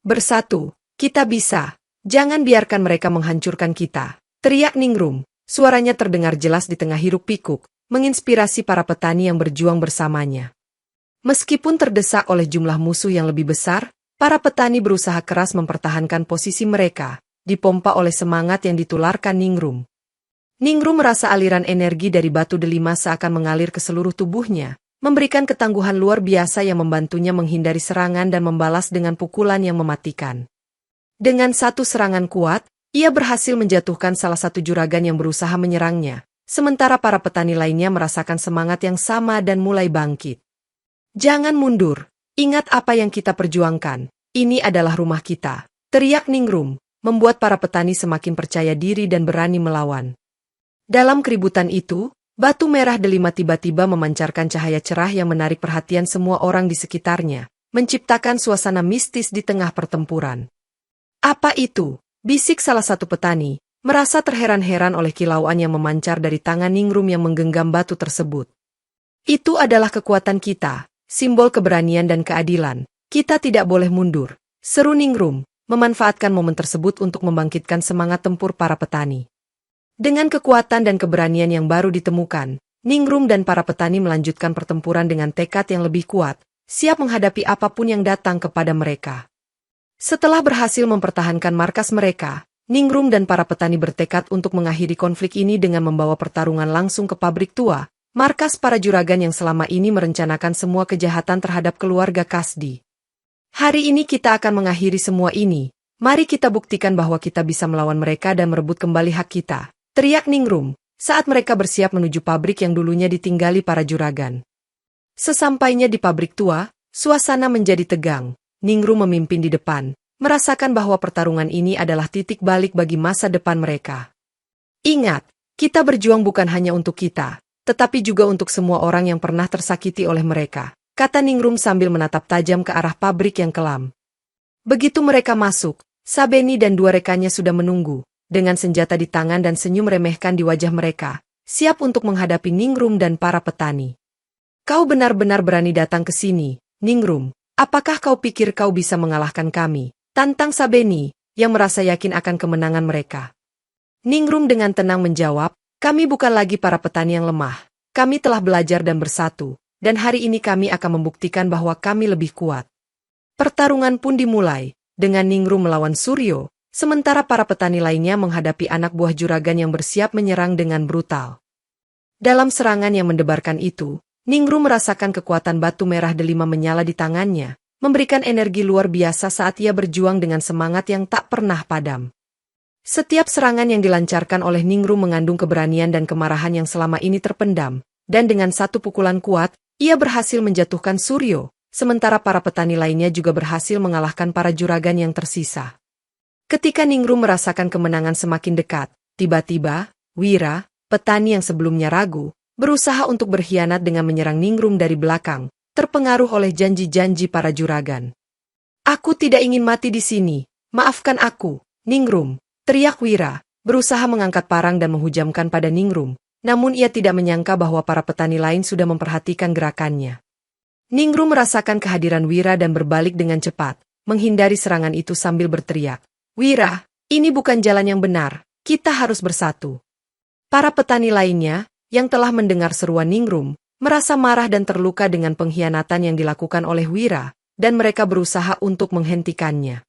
Bersatu, kita bisa. Jangan biarkan mereka menghancurkan kita, teriak Ningrum. Suaranya terdengar jelas di tengah hiruk-pikuk, menginspirasi para petani yang berjuang bersamanya. Meskipun terdesak oleh jumlah musuh yang lebih besar, para petani berusaha keras mempertahankan posisi mereka, dipompa oleh semangat yang ditularkan Ningrum. Ningrum merasa aliran energi dari batu delima seakan mengalir ke seluruh tubuhnya, memberikan ketangguhan luar biasa yang membantunya menghindari serangan dan membalas dengan pukulan yang mematikan. Dengan satu serangan kuat, ia berhasil menjatuhkan salah satu juragan yang berusaha menyerangnya, sementara para petani lainnya merasakan semangat yang sama dan mulai bangkit. Jangan mundur, ingat apa yang kita perjuangkan, ini adalah rumah kita, teriak Ningrum, membuat para petani semakin percaya diri dan berani melawan. Dalam keributan itu, batu merah delima tiba-tiba memancarkan cahaya cerah yang menarik perhatian semua orang di sekitarnya, menciptakan suasana mistis di tengah pertempuran. Apa itu? Bisik salah satu petani, merasa terheran-heran oleh kilauan yang memancar dari tangan Ningrum yang menggenggam batu tersebut. Itu adalah kekuatan kita. Simbol keberanian dan keadilan, kita tidak boleh mundur, seru Ningrum, memanfaatkan momen tersebut untuk membangkitkan semangat tempur para petani. Dengan kekuatan dan keberanian yang baru ditemukan, Ningrum dan para petani melanjutkan pertempuran dengan tekad yang lebih kuat, siap menghadapi apapun yang datang kepada mereka. Setelah berhasil mempertahankan markas mereka, Ningrum dan para petani bertekad untuk mengakhiri konflik ini dengan membawa pertarungan langsung ke pabrik tua, markas para juragan yang selama ini merencanakan semua kejahatan terhadap keluarga Kasdi. Hari ini kita akan mengakhiri semua ini, mari kita buktikan bahwa kita bisa melawan mereka dan merebut kembali hak kita, teriak Ningrum, saat mereka bersiap menuju pabrik yang dulunya ditinggali para juragan. Sesampainya di pabrik tua, suasana menjadi tegang, Ningrum memimpin di depan, merasakan bahwa pertarungan ini adalah titik balik bagi masa depan mereka. Ingat, kita berjuang bukan hanya untuk kita, tetapi juga untuk semua orang yang pernah tersakiti oleh mereka, kata Ningrum sambil menatap tajam ke arah pabrik yang kelam. Begitu mereka masuk, Sabeni dan dua rekannya sudah menunggu, dengan senjata di tangan dan senyum remehkan di wajah mereka, siap untuk menghadapi Ningrum dan para petani. Kau benar-benar berani datang ke sini, Ningrum, apakah kau pikir kau bisa mengalahkan kami? Tantang Sabeni, yang merasa yakin akan kemenangan mereka. Ningrum dengan tenang menjawab, kami bukan lagi para petani yang lemah, kami telah belajar dan bersatu, dan hari ini kami akan membuktikan bahwa kami lebih kuat. Pertarungan pun dimulai, dengan Ningrum melawan Suryo, sementara para petani lainnya menghadapi anak buah juragan yang bersiap menyerang dengan brutal. Dalam serangan yang mendebarkan itu, Ningrum merasakan kekuatan batu merah delima menyala di tangannya, memberikan energi luar biasa saat ia berjuang dengan semangat yang tak pernah padam. Setiap serangan yang dilancarkan oleh Ningrum mengandung keberanian dan kemarahan yang selama ini terpendam, dan dengan satu pukulan kuat, ia berhasil menjatuhkan Suryo, sementara para petani lainnya juga berhasil mengalahkan para juragan yang tersisa. Ketika Ningrum merasakan kemenangan semakin dekat, tiba-tiba, Wira, petani yang sebelumnya ragu, berusaha untuk berkhianat dengan menyerang Ningrum dari belakang, terpengaruh oleh janji-janji para juragan. Aku tidak ingin mati di sini, maafkan aku, Ningrum, teriak Wira, berusaha mengangkat parang dan menghujamkan pada Ningrum, namun ia tidak menyangka bahwa para petani lain sudah memperhatikan gerakannya. Ningrum merasakan kehadiran Wira dan berbalik dengan cepat, menghindari serangan itu sambil berteriak, Wira, ini bukan jalan yang benar, kita harus bersatu. Para petani lainnya, yang telah mendengar seruan Ningrum, merasa marah dan terluka dengan pengkhianatan yang dilakukan oleh Wira, dan mereka berusaha untuk menghentikannya.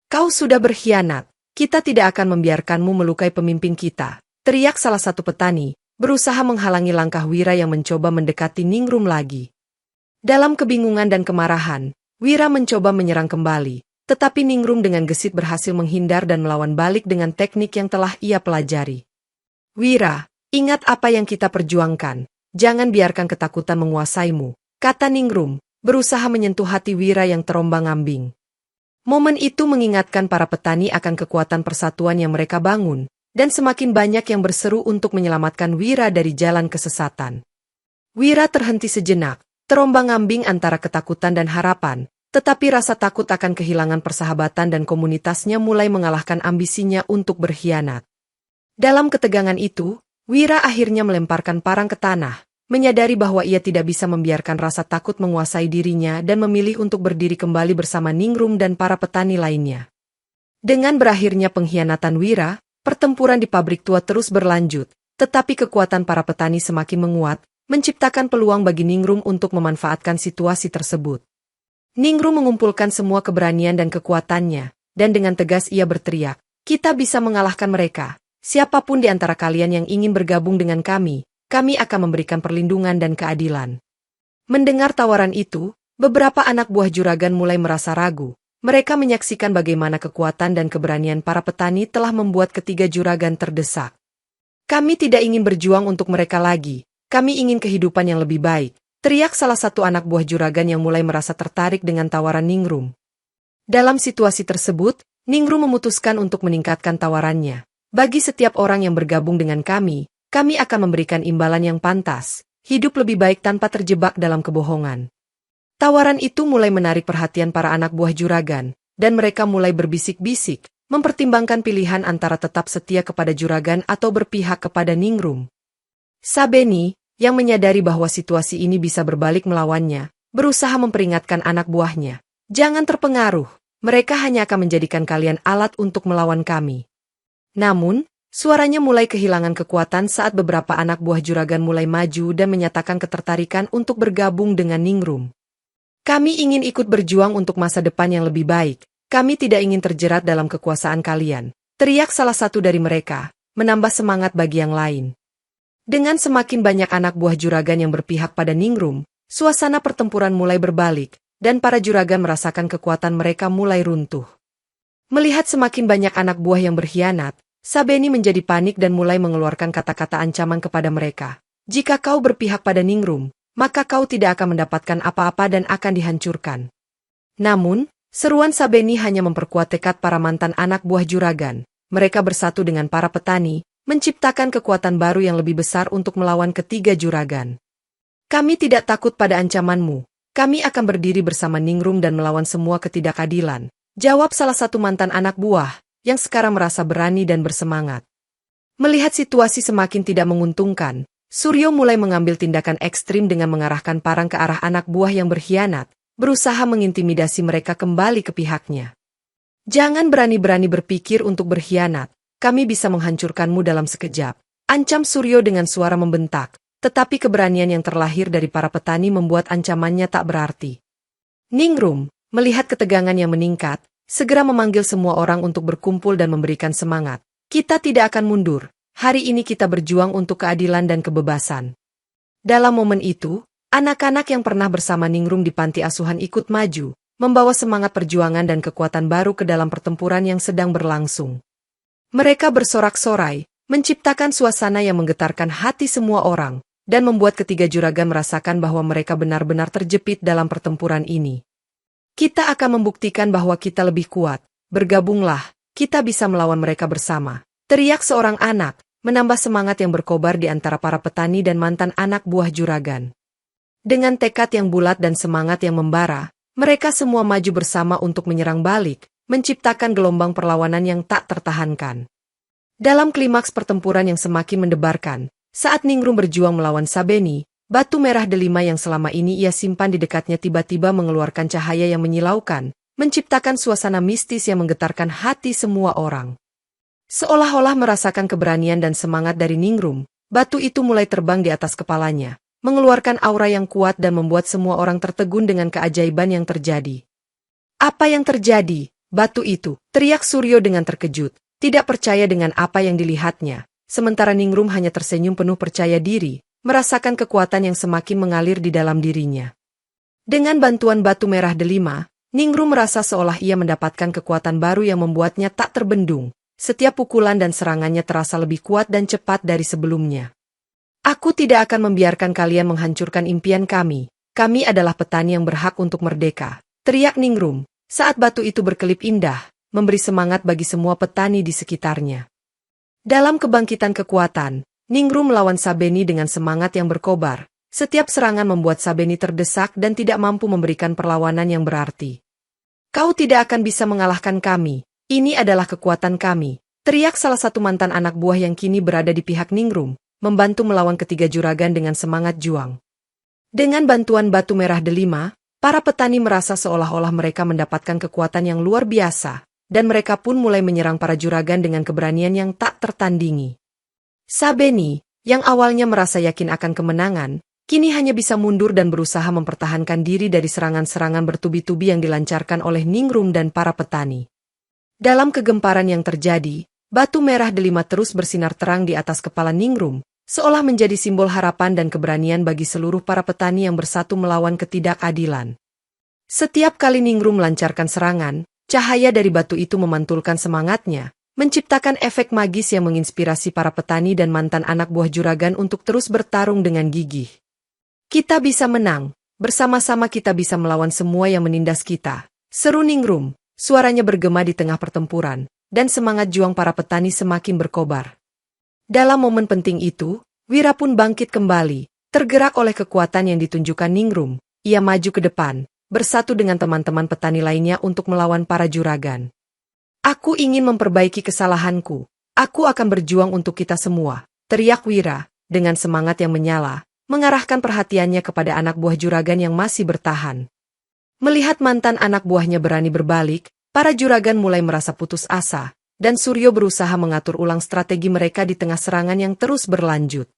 Kau sudah berkhianat. Kita tidak akan membiarkanmu melukai pemimpin kita, teriak salah satu petani, berusaha menghalangi langkah Wira yang mencoba mendekati Ningrum lagi. Dalam kebingungan dan kemarahan, Wira mencoba menyerang kembali, tetapi Ningrum dengan gesit berhasil menghindar dan melawan balik dengan teknik yang telah ia pelajari. Wira, ingat apa yang kita perjuangkan, jangan biarkan ketakutan menguasaimu, kata Ningrum, berusaha menyentuh hati Wira yang terombang-ambing. Momen itu mengingatkan para petani akan kekuatan persatuan yang mereka bangun, dan semakin banyak yang berseru untuk menyelamatkan Wira dari jalan kesesatan. Wira terhenti sejenak, terombang-ambing antara ketakutan dan harapan, tetapi rasa takut akan kehilangan persahabatan dan komunitasnya mulai mengalahkan ambisinya untuk berkhianat. Dalam ketegangan itu, Wira akhirnya melemparkan parang ke tanah, menyadari bahwa ia tidak bisa membiarkan rasa takut menguasai dirinya dan memilih untuk berdiri kembali bersama Ningrum dan para petani lainnya. Dengan berakhirnya pengkhianatan Wira, pertempuran di pabrik tua terus berlanjut, tetapi kekuatan para petani semakin menguat, menciptakan peluang bagi Ningrum untuk memanfaatkan situasi tersebut. Ningrum mengumpulkan semua keberanian dan kekuatannya, dan dengan tegas ia berteriak, "Kita bisa mengalahkan mereka. Siapapun di antara kalian yang ingin bergabung dengan kami akan memberikan perlindungan dan keadilan." Mendengar tawaran itu, beberapa anak buah juragan mulai merasa ragu. Mereka menyaksikan bagaimana kekuatan dan keberanian para petani telah membuat ketiga juragan terdesak. "Kami tidak ingin berjuang untuk mereka lagi, kami ingin kehidupan yang lebih baik," teriak salah satu anak buah juragan yang mulai merasa tertarik dengan tawaran Ningrum. Dalam situasi tersebut, Ningrum memutuskan untuk meningkatkan tawarannya. "Bagi setiap orang yang bergabung dengan kami akan memberikan imbalan yang pantas, hidup lebih baik tanpa terjebak dalam kebohongan." Tawaran itu mulai menarik perhatian para anak buah juragan, dan mereka mulai berbisik-bisik, mempertimbangkan pilihan antara tetap setia kepada juragan atau berpihak kepada Ningrum. Sabeni, yang menyadari bahwa situasi ini bisa berbalik melawannya, berusaha memperingatkan anak buahnya, "Jangan terpengaruh, mereka hanya akan menjadikan kalian alat untuk melawan kami." Namun, suaranya mulai kehilangan kekuatan saat beberapa anak buah juragan mulai maju dan menyatakan ketertarikan untuk bergabung dengan Ningrum. "Kami ingin ikut berjuang untuk masa depan yang lebih baik, kami tidak ingin terjerat dalam kekuasaan kalian," teriak salah satu dari mereka, menambah semangat bagi yang lain. Dengan semakin banyak anak buah juragan yang berpihak pada Ningrum, suasana pertempuran mulai berbalik, dan para juragan merasakan kekuatan mereka mulai runtuh. Melihat semakin banyak anak buah yang berkhianat, Sabeni menjadi panik dan mulai mengeluarkan kata-kata ancaman kepada mereka. "Jika kau berpihak pada Ningrum, maka kau tidak akan mendapatkan apa-apa dan akan dihancurkan." Namun, seruan Sabeni hanya memperkuat tekad para mantan anak buah juragan. Mereka bersatu dengan para petani, menciptakan kekuatan baru yang lebih besar untuk melawan ketiga juragan. "Kami tidak takut pada ancamanmu. Kami akan berdiri bersama Ningrum dan melawan semua ketidakadilan," jawab salah satu mantan anak buah, yang sekarang merasa berani dan bersemangat. Melihat situasi semakin tidak menguntungkan, Suryo mulai mengambil tindakan ekstrim dengan mengarahkan parang ke arah anak buah yang berkhianat, berusaha mengintimidasi mereka kembali ke pihaknya. "Jangan berani-berani berpikir untuk berkhianat, kami bisa menghancurkanmu dalam sekejap," ancam Suryo dengan suara membentak, tetapi keberanian yang terlahir dari para petani membuat ancamannya tak berarti. Ningrum, melihat ketegangan yang meningkat, segera memanggil semua orang untuk berkumpul dan memberikan semangat. "Kita tidak akan mundur, hari ini kita berjuang untuk keadilan dan kebebasan." Dalam momen itu, anak-anak yang pernah bersama Ningrum di panti asuhan ikut maju, membawa semangat perjuangan dan kekuatan baru ke dalam pertempuran yang sedang berlangsung. Mereka bersorak-sorai, menciptakan suasana yang menggetarkan hati semua orang, dan membuat ketiga juragan merasakan bahwa mereka benar-benar terjepit dalam pertempuran ini. "Kita akan membuktikan bahwa kita lebih kuat. Bergabunglah, kita bisa melawan mereka bersama," teriak seorang anak, menambah semangat yang berkobar di antara para petani dan mantan anak buah juragan. Dengan tekad yang bulat dan semangat yang membara, mereka semua maju bersama untuk menyerang balik, menciptakan gelombang perlawanan yang tak tertahankan. Dalam klimaks pertempuran yang semakin mendebarkan, saat Ningrum berjuang melawan Sabeni, batu merah delima yang selama ini ia simpan di dekatnya tiba-tiba mengeluarkan cahaya yang menyilaukan, menciptakan suasana mistis yang menggetarkan hati semua orang. Seolah-olah merasakan keberanian dan semangat dari Ningrum, batu itu mulai terbang di atas kepalanya, mengeluarkan aura yang kuat dan membuat semua orang tertegun dengan keajaiban yang terjadi. "Apa yang terjadi? Batu itu!" teriak Suryo dengan terkejut, tidak percaya dengan apa yang dilihatnya, sementara Ningrum hanya tersenyum penuh percaya diri, merasakan kekuatan yang semakin mengalir di dalam dirinya. Dengan bantuan batu merah delima, Ningrum merasa seolah ia mendapatkan kekuatan baru yang membuatnya tak terbendung. Setiap pukulan dan serangannya terasa lebih kuat dan cepat dari sebelumnya. "Aku tidak akan membiarkan kalian menghancurkan impian kami. Kami adalah petani yang berhak untuk merdeka," teriak Ningrum, saat batu itu berkelip indah, memberi semangat bagi semua petani di sekitarnya. Dalam kebangkitan kekuatan, Ningrum melawan Sabeni dengan semangat yang berkobar, Setiap serangan membuat Sabeni terdesak dan tidak mampu memberikan perlawanan yang berarti. Kau tidak akan bisa mengalahkan kami. Ini adalah kekuatan kami, teriak salah satu mantan anak buah yang kini berada di pihak Ningrum, membantu melawan ketiga juragan dengan semangat juang. Dengan bantuan batu merah delima, para petani merasa seolah-olah mereka mendapatkan kekuatan yang luar biasa, dan mereka pun mulai menyerang para juragan dengan keberanian yang tak tertandingi. Sabeni, yang awalnya merasa yakin akan kemenangan, kini hanya bisa mundur dan berusaha mempertahankan diri dari serangan-serangan bertubi-tubi yang dilancarkan oleh Ningrum dan para petani. Dalam kegemparan yang terjadi, batu merah delima terus bersinar terang di atas kepala Ningrum, seolah menjadi simbol harapan dan keberanian bagi seluruh para petani yang bersatu melawan ketidakadilan. Setiap kali Ningrum melancarkan serangan, cahaya dari batu itu memantulkan semangatnya, menciptakan efek magis yang menginspirasi para petani dan mantan anak buah juragan untuk terus bertarung dengan gigih. Kita bisa menang, bersama-sama kita bisa melawan semua yang menindas kita, seru Ningrum, suaranya bergema di tengah pertempuran, dan semangat juang para petani semakin berkobar. Dalam momen penting itu, Wira pun bangkit kembali, tergerak oleh kekuatan yang ditunjukkan Ningrum, ia maju ke depan, bersatu dengan teman-teman petani lainnya untuk melawan para juragan. Aku ingin memperbaiki kesalahanku, aku akan berjuang untuk kita semua, teriak Wira, dengan semangat yang menyala, mengarahkan perhatiannya kepada anak buah juragan yang masih bertahan. Melihat mantan anak buahnya berani berbalik, para juragan mulai merasa putus asa, dan Suryo berusaha mengatur ulang strategi mereka di tengah serangan yang terus berlanjut.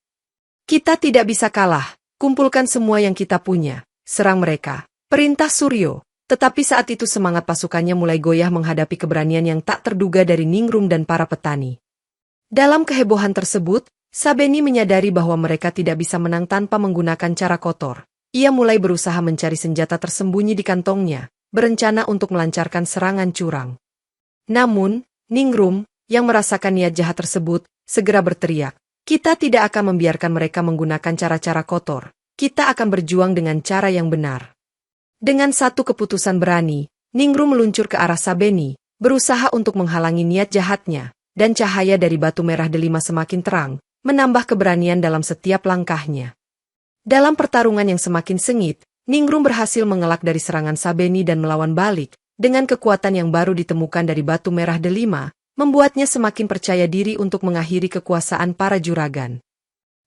Kita tidak bisa kalah, kumpulkan semua yang kita punya, serang mereka, perintah Suryo, tetapi saat itu semangat pasukannya mulai goyah menghadapi keberanian yang tak terduga dari Ningrum dan para petani. Dalam kehebohan tersebut, Sabeni menyadari bahwa mereka tidak bisa menang tanpa menggunakan cara kotor. Ia mulai berusaha mencari senjata tersembunyi di kantongnya, berencana untuk melancarkan serangan curang. Namun, Ningrum, yang merasakan niat jahat tersebut, segera berteriak, "Kita tidak akan membiarkan mereka menggunakan cara-cara kotor. Kita akan berjuang dengan cara yang benar." Dengan satu keputusan berani, Ningrum meluncur ke arah Sabeni, berusaha untuk menghalangi niat jahatnya, dan cahaya dari batu merah delima semakin terang, menambah keberanian dalam setiap langkahnya. Dalam pertarungan yang semakin sengit, Ningrum berhasil mengelak dari serangan Sabeni dan melawan balik, dengan kekuatan yang baru ditemukan dari batu merah delima, membuatnya semakin percaya diri untuk mengakhiri kekuasaan para juragan.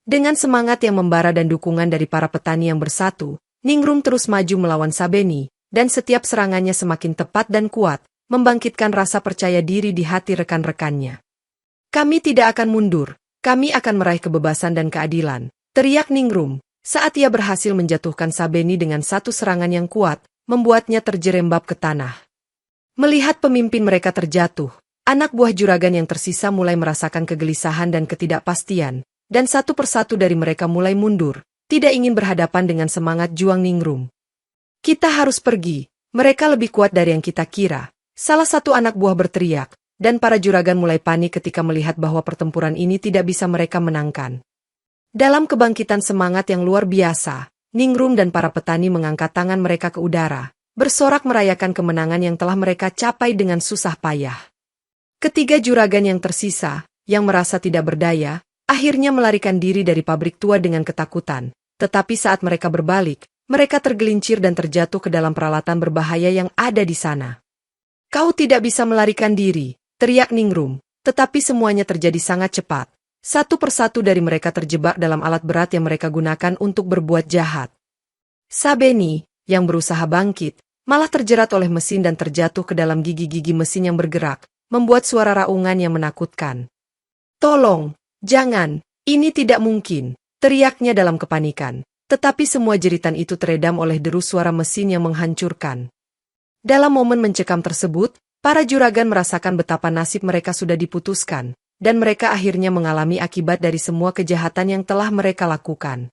Dengan semangat yang membara dan dukungan dari para petani yang bersatu, Ningrum terus maju melawan Sabeni, dan setiap serangannya semakin tepat dan kuat, membangkitkan rasa percaya diri di hati rekan-rekannya. Kami tidak akan mundur. Kami akan meraih kebebasan dan keadilan, teriak Ningrum, saat ia berhasil menjatuhkan Sabeni dengan satu serangan yang kuat, membuatnya terjerembab ke tanah. Melihat pemimpin mereka terjatuh, anak buah juragan yang tersisa mulai merasakan kegelisahan dan ketidakpastian, dan satu persatu dari mereka mulai mundur, tidak ingin berhadapan dengan semangat juang Ningrum. Kita harus pergi, mereka lebih kuat dari yang kita kira, salah satu anak buah berteriak. Dan para juragan mulai panik ketika melihat bahwa pertempuran ini tidak bisa mereka menangkan. Dalam kebangkitan semangat yang luar biasa, Ningrum dan para petani mengangkat tangan mereka ke udara, bersorak merayakan kemenangan yang telah mereka capai dengan susah payah. Ketiga juragan yang tersisa, yang merasa tidak berdaya, akhirnya melarikan diri dari pabrik tua dengan ketakutan, tetapi saat mereka berbalik, mereka tergelincir dan terjatuh ke dalam peralatan berbahaya yang ada di sana. Kau tidak bisa melarikan diri, teriak Ningrum, tetapi semuanya terjadi sangat cepat. Satu persatu dari mereka terjebak dalam alat berat yang mereka gunakan untuk berbuat jahat. Sabeni, yang berusaha bangkit, malah terjerat oleh mesin dan terjatuh ke dalam gigi-gigi mesin yang bergerak, membuat suara raungan yang menakutkan. "Tolong, jangan, ini tidak mungkin," teriaknya dalam kepanikan. Tetapi semua jeritan itu teredam oleh deru suara mesin yang menghancurkan. Dalam momen mencekam tersebut, para juragan merasakan betapa nasib mereka sudah diputuskan, dan mereka akhirnya mengalami akibat dari semua kejahatan yang telah mereka lakukan.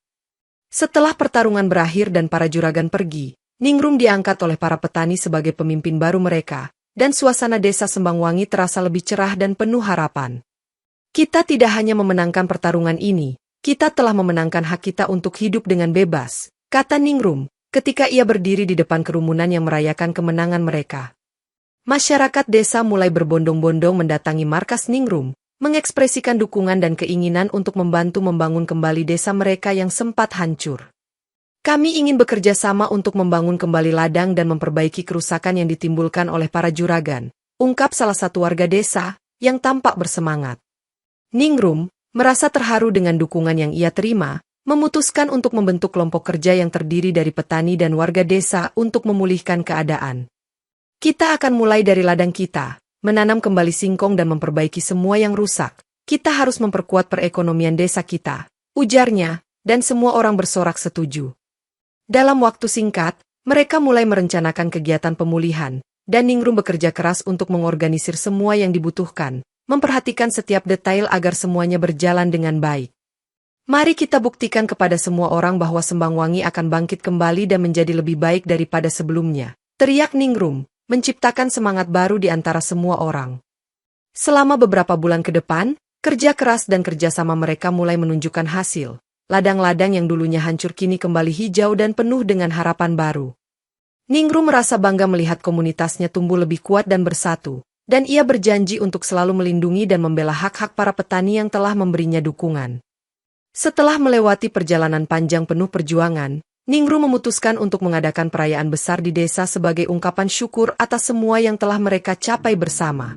Setelah pertarungan berakhir dan para juragan pergi, Ningrum diangkat oleh para petani sebagai pemimpin baru mereka, dan suasana desa Sembangwangi terasa lebih cerah dan penuh harapan. Kita tidak hanya memenangkan pertarungan ini, kita telah memenangkan hak kita untuk hidup dengan bebas, kata Ningrum, ketika ia berdiri di depan kerumunan yang merayakan kemenangan mereka. Masyarakat desa mulai berbondong-bondong mendatangi markas Ningrum, mengekspresikan dukungan dan keinginan untuk membantu membangun kembali desa mereka yang sempat hancur. Kami ingin bekerja sama untuk membangun kembali ladang dan memperbaiki kerusakan yang ditimbulkan oleh para juragan, ungkap salah satu warga desa yang tampak bersemangat. Ningrum merasa terharu dengan dukungan yang ia terima, memutuskan untuk membentuk kelompok kerja yang terdiri dari petani dan warga desa untuk memulihkan keadaan. Kita akan mulai dari ladang kita, menanam kembali singkong dan memperbaiki semua yang rusak. Kita harus memperkuat perekonomian desa kita, ujarnya, dan semua orang bersorak setuju. Dalam waktu singkat, mereka mulai merencanakan kegiatan pemulihan, dan Ningrum bekerja keras untuk mengorganisir semua yang dibutuhkan, memperhatikan setiap detail agar semuanya berjalan dengan baik. Mari kita buktikan kepada semua orang bahwa Sembangwangi akan bangkit kembali dan menjadi lebih baik daripada sebelumnya, teriak Ningrum, menciptakan semangat baru di antara semua orang. Selama beberapa bulan ke depan, kerja keras dan kerjasama mereka mulai menunjukkan hasil. Ladang-ladang yang dulunya hancur kini kembali hijau dan penuh dengan harapan baru. Ningrum merasa bangga melihat komunitasnya tumbuh lebih kuat dan bersatu, dan ia berjanji untuk selalu melindungi dan membela hak-hak para petani yang telah memberinya dukungan. Setelah melewati perjalanan panjang penuh perjuangan, Ningrum memutuskan untuk mengadakan perayaan besar di desa sebagai ungkapan syukur atas semua yang telah mereka capai bersama.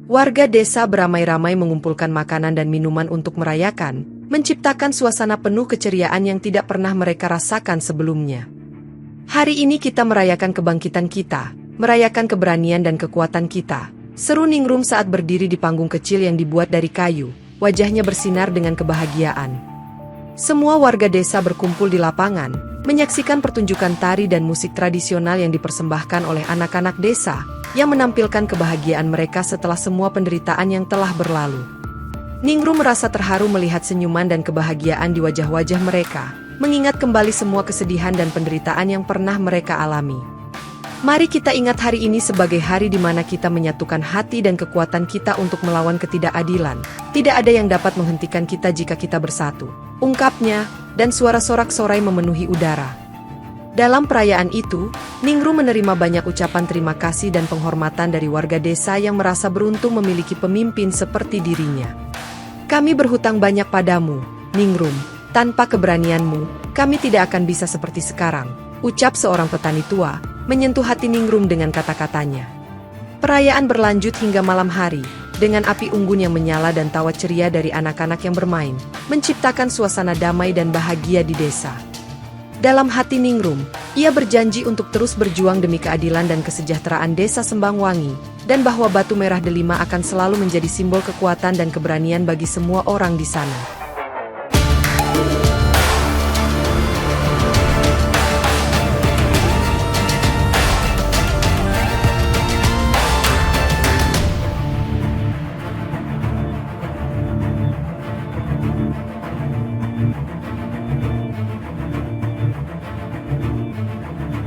Warga desa beramai-ramai mengumpulkan makanan dan minuman untuk merayakan, menciptakan suasana penuh keceriaan yang tidak pernah mereka rasakan sebelumnya. Hari ini kita merayakan kebangkitan kita, merayakan keberanian dan kekuatan kita, seru Ningrum saat berdiri di panggung kecil yang dibuat dari kayu, wajahnya bersinar dengan kebahagiaan. Semua warga desa berkumpul di lapangan, menyaksikan pertunjukan tari dan musik tradisional yang dipersembahkan oleh anak-anak desa, yang menampilkan kebahagiaan mereka setelah semua penderitaan yang telah berlalu. Ningrum merasa terharu melihat senyuman dan kebahagiaan di wajah-wajah mereka, mengingat kembali semua kesedihan dan penderitaan yang pernah mereka alami. Mari kita ingat hari ini sebagai hari di mana kita menyatukan hati dan kekuatan kita untuk melawan ketidakadilan. Tidak ada yang dapat menghentikan kita jika kita bersatu, ungkapnya, dan suara sorak-sorai memenuhi udara. Dalam perayaan itu, Ningrum menerima banyak ucapan terima kasih dan penghormatan dari warga desa yang merasa beruntung memiliki pemimpin seperti dirinya. Kami berhutang banyak padamu, Ningrum. Tanpa keberanianmu, kami tidak akan bisa seperti sekarang, ucap seorang petani tua, menyentuh hati Ningrum dengan kata-katanya. Perayaan berlanjut hingga malam hari, dengan api unggun yang menyala dan tawa ceria dari anak-anak yang bermain, menciptakan suasana damai dan bahagia di desa. Dalam hati Ningrum, ia berjanji untuk terus berjuang demi keadilan dan kesejahteraan desa Sembangwangi, dan bahwa batu merah delima akan selalu menjadi simbol kekuatan dan keberanian bagi semua orang di sana.